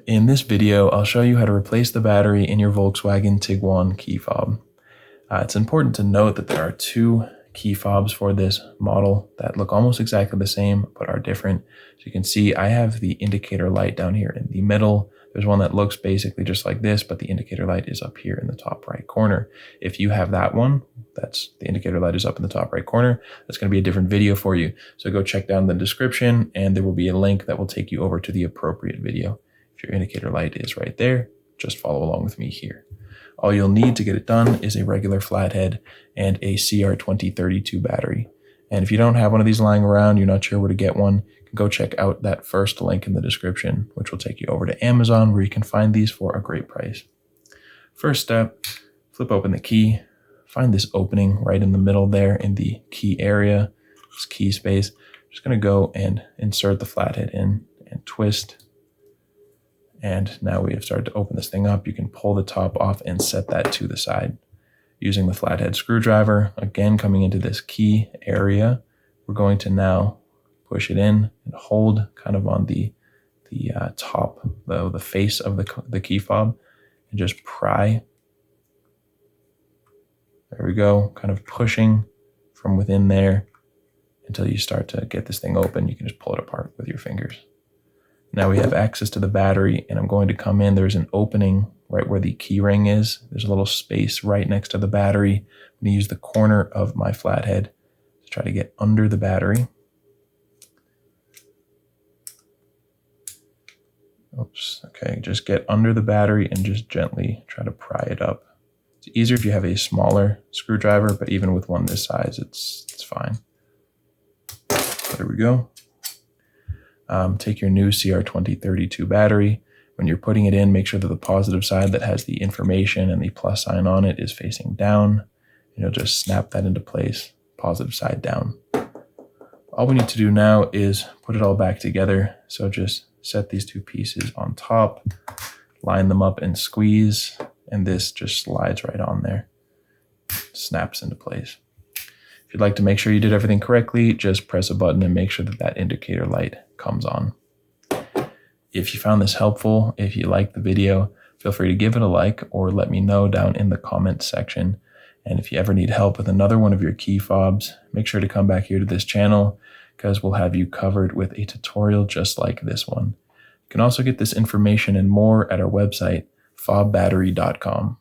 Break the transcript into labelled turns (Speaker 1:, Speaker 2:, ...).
Speaker 1: In this video, I'll show you how to replace the battery in your Volkswagen Tiguan key fob. It's important to note that there are two key fobs for this model that look almost exactly the same but are different. So you can see I have the indicator light down here in the middle. There's one that looks basically just like this, but the indicator light is up here in the top right corner. If you have that one, that's the indicator light is up in the top right corner, that's going to be a different video for you. So go check down the description and there will be a link that will take you over to the appropriate video. If your indicator light is right there, just follow along with me here. All you'll need to get it done is a regular flathead and a CR2032 battery. And if you don't have one of these lying around, you're not sure where to get one, go check out that first link in the description, which will take you over to Amazon where you can find these for a great price. First step, flip open the key, find this opening right in the middle there in the key area, this key space. I'm just going to go and insert the flathead in and twist. And now we have started to open this thing up. You can pull the top off and set that to the side. Using the flathead screwdriver, again coming into this key area, we're going to now push it in and hold kind of on the top, the face of the key fob, and just pry. There we go, kind of pushing from within there until you start to get this thing open. You can just pull it apart with your fingers. Now we have access to the battery, and I'm going to come in. There's an opening right where the key ring is. There's a little space right next to the battery. I'm going to use the corner of my flathead to try to get under the battery. Oops, okay, just get under the battery and just gently try to pry it up. It's easier if you have a smaller screwdriver, but even with one this size, it's fine. There we go. Take your new CR2032 battery. When you're putting it in, make sure that the positive side that has the information and the plus sign on it is facing down. And you'll just snap that into place, positive side down. All we need to do now is put it all back together. So just set these two pieces on top, line them up and squeeze, and this just slides right on there, snaps into place. If you'd like to make sure you did everything correctly, just press a button and make sure that that indicator light comes on. If you found this helpful, if you liked the video, feel free to give it a like or let me know down in the comments section. And if you ever need help with another one of your key fobs, make sure to come back here to this channel because we'll have you covered with a tutorial just like this one. You can also get this information and more at our website, FobBattery.com.